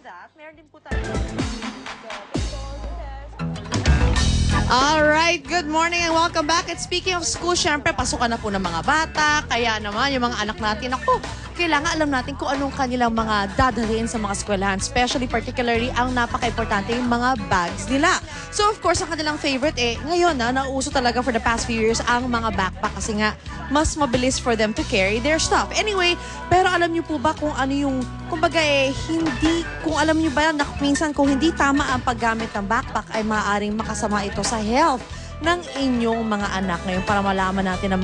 that, meron din po tayo. Alright, good morning and welcome back. At speaking of school, syempre, pasukan na po ng mga bata. Kaya naman, yung mga anak natin, ako, kailangan alam natin kung anong kanilang mga dadalhin sa mga eskwelahan. Especially, particularly, ang napaka-importante yung mga bags nila. So, of course, ang kanilang favorite, ngayon nauuso talaga for the past few years ang mga backpack kasi nga, mas mabilis for them to carry their stuff. Anyway, pero alam niyo po ba kung ano yung, kumbaga kung alam niyo ba na minsan kung hindi tama ang paggamit ng backpack ay maaaring makasama ito sa health ng inyong mga anak. Ngayon, para malaman natin ang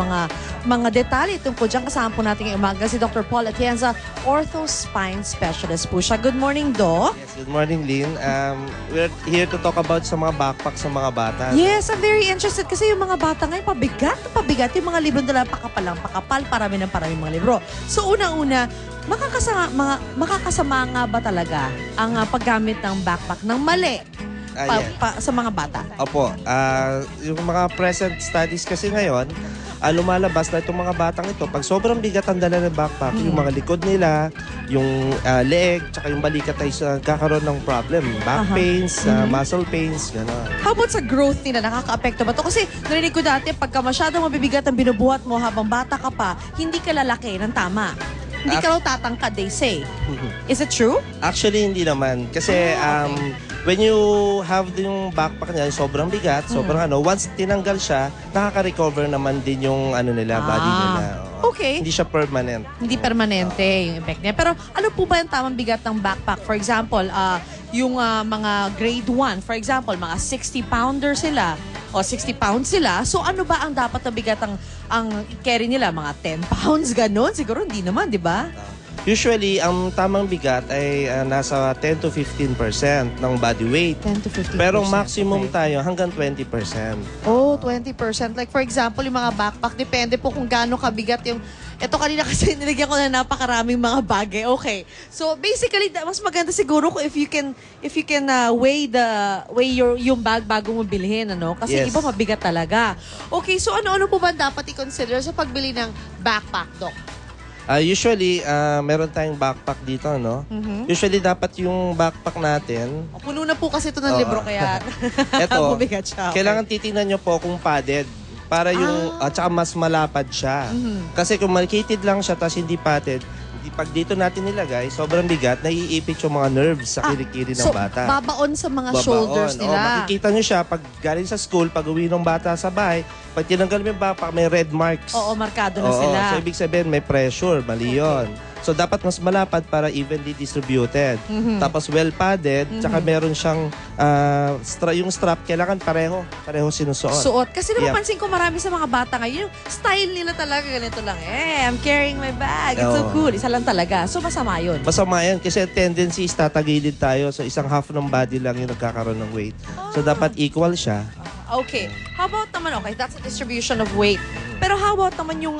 mga detalye tungkol dyan, kasama po natin ngayong umaga si Dr. Paul Atienza, Ortho Spine Specialist po siya. Good morning, Doc. Yes, good morning, Lynn. We're here to talk about sa mga backpack sa mga bata. Yes, I'm very interested kasi yung mga bata ngayon, pabigat yung mga libro nila, pakapal, parami mga libro. So, una-una, makakasama nga ba talaga ang paggamit ng backpack ng mali sa mga bata? Opo. Yung mga present studies kasi ngayon, lumalabas na itong mga batang ito, pag sobrang bigat ang dala ng backpack, yung mga likod nila, yung leg, tsaka yung balikat ay kakaroon ng problem. Back pains, muscle pains, gano'n. How about sa growth nila? Nakaka-apekto ba ito? Kasi narinig ko dati, pagka masyadong mabibigat ang binubuhat mo habang bata ka pa, hindi ka lalaki ng tama. Hindi ka raw tatangkad, they say. Is it true? Actually, hindi naman. Kasi when you have yung backpack niya, sobrang bigat, sobrang once tinanggal siya, nakaka-recover naman din yung nila, body nila. Okay. Hindi siya permanent. Hindi permanente yung effect niya. Pero ano po ba yung tamang bigat ng backpack? For example, yung mga grade 1, for example, mga 60-pounder sila o 60 pounds sila. So ano ba ang dapat na bigat ang carry nila? Mga 10 pounds, ganun? Siguro hindi naman, di ba? Usually, ang tamang bigat ay nasa 10 to 15% ng body weight. 10 to 15%. Pero maximum tayo hanggang 20%. Oh, 20%. Like for example, yung mga backpack, depende po kung gaano kabigat yung... Ito kanina kasi nilagyan ko na napakaraming mga bagay. Okay. So basically, mas maganda siguro kung if you can weigh yung bag bago mo bilhin, ano? Kasi iba mabigat talaga. Okay, so ano po ba dapat i-consider sa pagbili ng backpack, Doc? Usually, meron tayong backpack dito, no? Usually, dapat yung backpack natin... Puno na po kasi ito ng libro, kaya ito, mabigat siya. Okay. Kailangan titingnan nyo po kung padded. Para yung, at saka mas malapad siya. Kasi kung marcated lang siya, tapos hindi padded, pag dito natin nilagay, sobrang bigat, naiipit yung mga nerves sa kilikili ng bata. Babaon sa mga shoulders nila. Makikita nyo siya, pag galing sa school, pag uwi ng bata sa bahay, pag tinanggal mo yung backpack, may red marks. Oo, markado na sila. So, ibig sabihin, may pressure. Mali yun. So, dapat mas malapad para evenly distributed. Tapos, well-padded. Tsaka meron siyang, yung strap, kailangan pareho sinusuot. Suot. Kasi napapansin ko marami sa mga bata ngayon, yung style nila talaga ganito lang. I'm carrying my bag. It's so cool. Isa lang talaga. So, masama yun. Masama yan kasi tendency is tatagilid tayo. So, isang half ng body lang yung nagkakaroon ng weight. So, dapat equal siya. Okay. How about naman, okay, that's a distribution of weight. Pero how about naman yung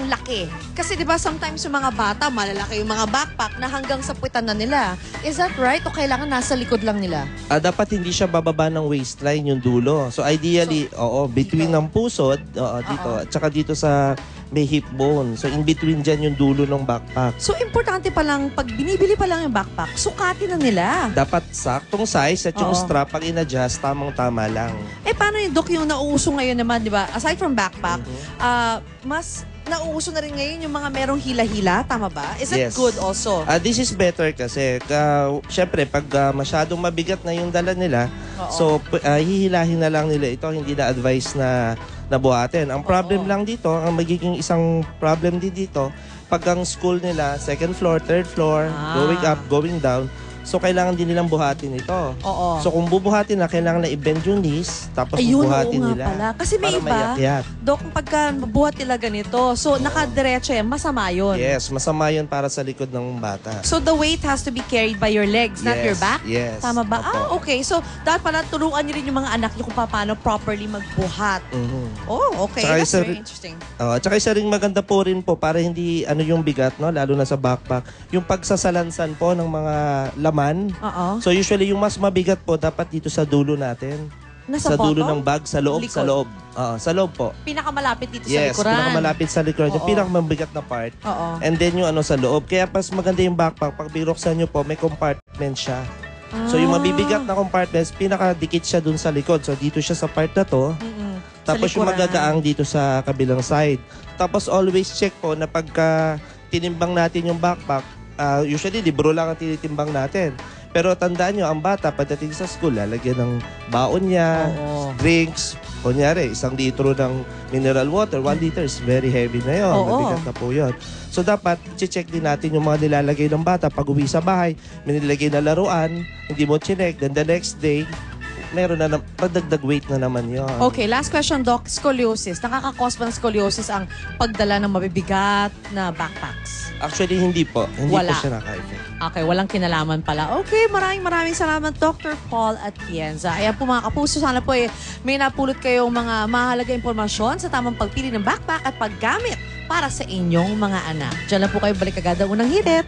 laki? Kasi 'di ba sometimes yung mga bata, malalaki yung mga backpack na hanggang sa puwitan na nila. Is that right? O kailangan nasa likod lang nila? Dapat hindi siya bababa ng waistline yung dulo. So ideally, between ng pusod, dito, at saka dito sa may hip bone. So in between dyan yung dulo ng backpack. So importante pa lang, pag binibili pa lang yung backpack, sukatin na nila. Dapat saktong size at yung strap, pag in-adjust, tamang-tama lang. Paano yung Doc, yung nauuso ngayon naman, di ba? Aside from backpack, mas nauuso na rin ngayon yung mga merong hila-hila, tama ba? Is it good also? This is better kasi, syempre, pag masyadong mabigat na yung dala nila, so hihilahin na lang nila ito, hindi na advice na buhatin. Ang problem lang dito, ang magiging isang problem din dito, pag ang school nila, second floor, third floor, going up, going down, so, kailangan din nilang buhatin ito. So, kung bubuhatin na, kailangan na i-bend yung knees, tapos buhatin nila. Pala. Kasi may iba, Dok, pagka buhat nila ganito, so nakadiretso yan, masama yun. Yes, masama yun para sa likod ng bata. So, the weight has to be carried by your legs, not your back? Yes. Tama ba? Okay. So, dapat pala turuan niyo rin yung mga anak niyo kung paano properly magbuhat. Okay. That's very interesting. At saka isa rin maganda po rin po para hindi yung bigat, no? Lalo na sa backpack. Yung pagsasalansan po ng mga laman. So usually yung mas mabigat po dapat dito sa dulo natin. Nasa dulo bottom? ng bag, sa loob, Likod. sa loob. Sa loob po. Pinakamalapit dito sa Yes, likuran. pinakamalapit sa likuran. Yung Oo. pinakamabigat na part. Oo. And then yung sa loob. Kaya pas maganda yung backpack, pag binuksan nyo po, may compartment siya. So yung mabibigat na compartments, pinakadikit siya dun sa likod. So dito siya sa part na to. Mm-mm. Tapos Sa yung likuran. magagaang dito sa kabilang side. Tapos always check po na pagka tinimbang natin yung backpack, usually libro lang ang tinitimbang natin. Pero tandaan nyo, ang bata pagdating sa school, lalagyan ng baon niya, Oo. drinks. Kunyari, 1 litro ng mineral water, 1 liter is very heavy na yun. Oo. Mabigat na po yun. So dapat, i-check din natin yung mga nilalagay ng bata. Pag uwi sa bahay, may nilagay na laruan, hindi mo chinek, then the next day, meron na, padagdag weight na naman yun. Okay, last question, Doc. Scoliosis. Nakaka-cause ba ng scoliosis ang pagdala ng mabibigat na backpacks? Actually, hindi po. Hindi Wala. po siya naka-effect. Okay, walang kinalaman pala. Okay, maraming salamat, Dr. Paul Atienza. Ayan po mga kapuso, sana po may napulot kayong mga mahalaga impormasyon sa tamang pagpili ng backpack at paggamit para sa inyong mga anak. Diyan lang po kayo balik agad ang unang hirit.